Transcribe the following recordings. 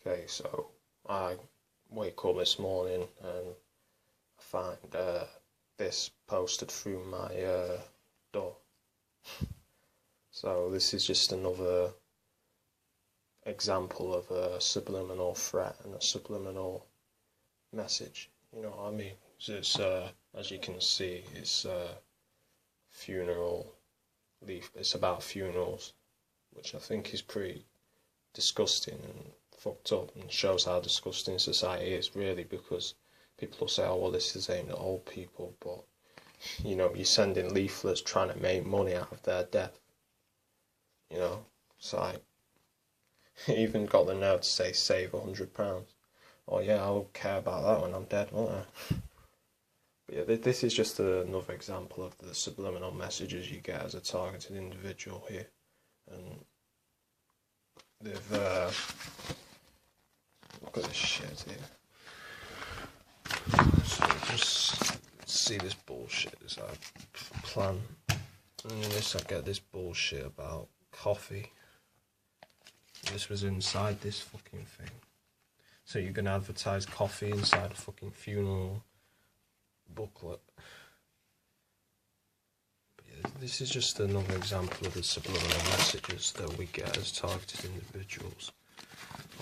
Okay, so I wake up this morning and I find this posted through my door. So this is just another example of a subliminal threat and a subliminal message. You know what I mean? So it's as you can see, it's funeral leaf. It's about funerals, which I think is pretty disgusting and fucked up, and shows how disgusting society is, really, because people will say, oh well, this is aimed at old people, but you know, you're sending leaflets trying to make money out of their death. You know, it's like even got the nerve to say save £100. Oh yeah, I'll care about that when I'm dead, won't I? But yeah, this is just another example of the subliminal messages you get as a targeted individual here, and they've look at this shit here. So just see this bullshit as I plan. And in this I get this bullshit about coffee. This was inside this fucking thing. So you're gonna advertise coffee inside a fucking funeral booklet. But yeah, this is just another example of the subliminal messages that we get as targeted individuals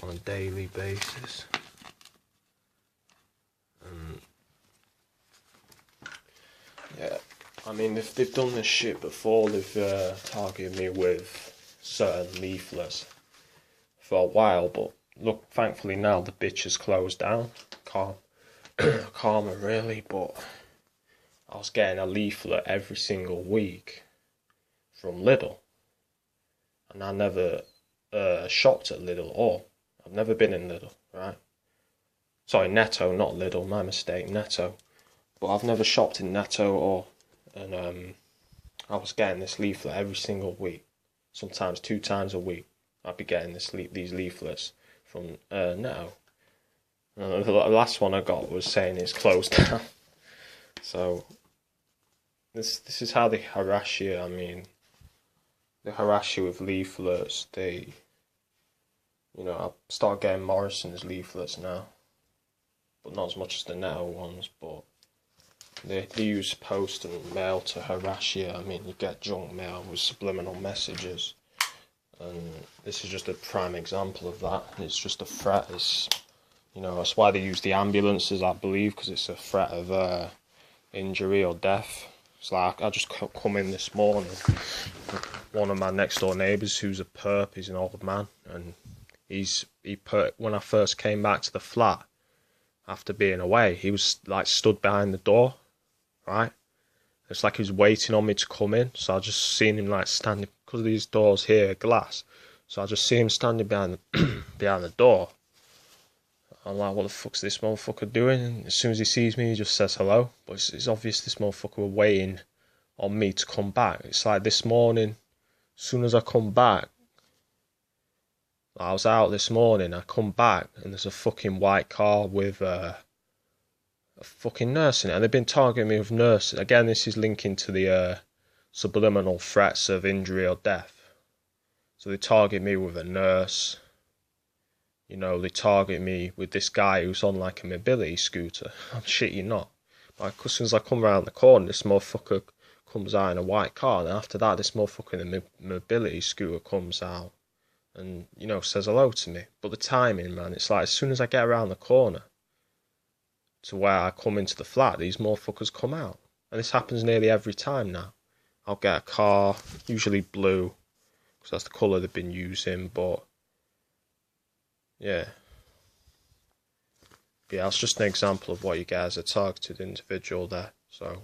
on a daily basis. Yeah, I mean, if they've done this shit before, they've targeted me with certain leaflets for a while, but look, thankfully now the bitch has closed down. Calmer really, but I was getting a leaflet every single week from Lidl, and I never shopped at Lidl, or I've never been in Lidl, right? Sorry, Netto, not Lidl, my mistake, Netto. But I've never shopped in Netto, and I was getting this leaflet every single week, sometimes 2 times a week. I'd be getting these leaflets from Netto. And the last one I got was saying it's closed down. So this is how they harass you. I mean, they harass you with leaflets. I start getting Morrison's leaflets now, but not as much as the Netto ones. But they use post and mail to harass you. I mean, you get junk mail with subliminal messages, and this is just a prime example of that. It's just a threat. That's why they use the ambulances, I believe, because it's a threat of injury or death. It's like, I just come in this morning, one of my next door neighbours, who's a perp, he's an old man, and when I first came back to the flat after being away, he was like stood behind the door, right? It's like he was waiting on me to come in, so I just seen him like standing, because these doors here are glass, so I just see him standing behind the door. I'm like, what the fuck's this motherfucker doing? And as soon as he sees me, he just says hello. But it's obvious this motherfucker was waiting on me to come back. It's like this morning, as soon as I come back, I was out this morning, I come back, and there's a fucking white car with a fucking nurse in it. And they've been targeting me with nurses. Again, this is linking to the subliminal threats of injury or death. So they target me with a nurse. You know, they target me with this guy who's on like a mobility scooter. I'm shit you not. Like, as soon as I come around the corner, this motherfucker comes out in a white car, and after that, this motherfucker in a mobility scooter comes out and, says hello to me. But the timing, man, it's like as soon as I get around the corner to where I come into the flat, these motherfuckers come out. And this happens nearly every time now. I'll get a car, usually blue, because that's the colour they've been using, but yeah, that's just an example of what you get as a targeted individual there. So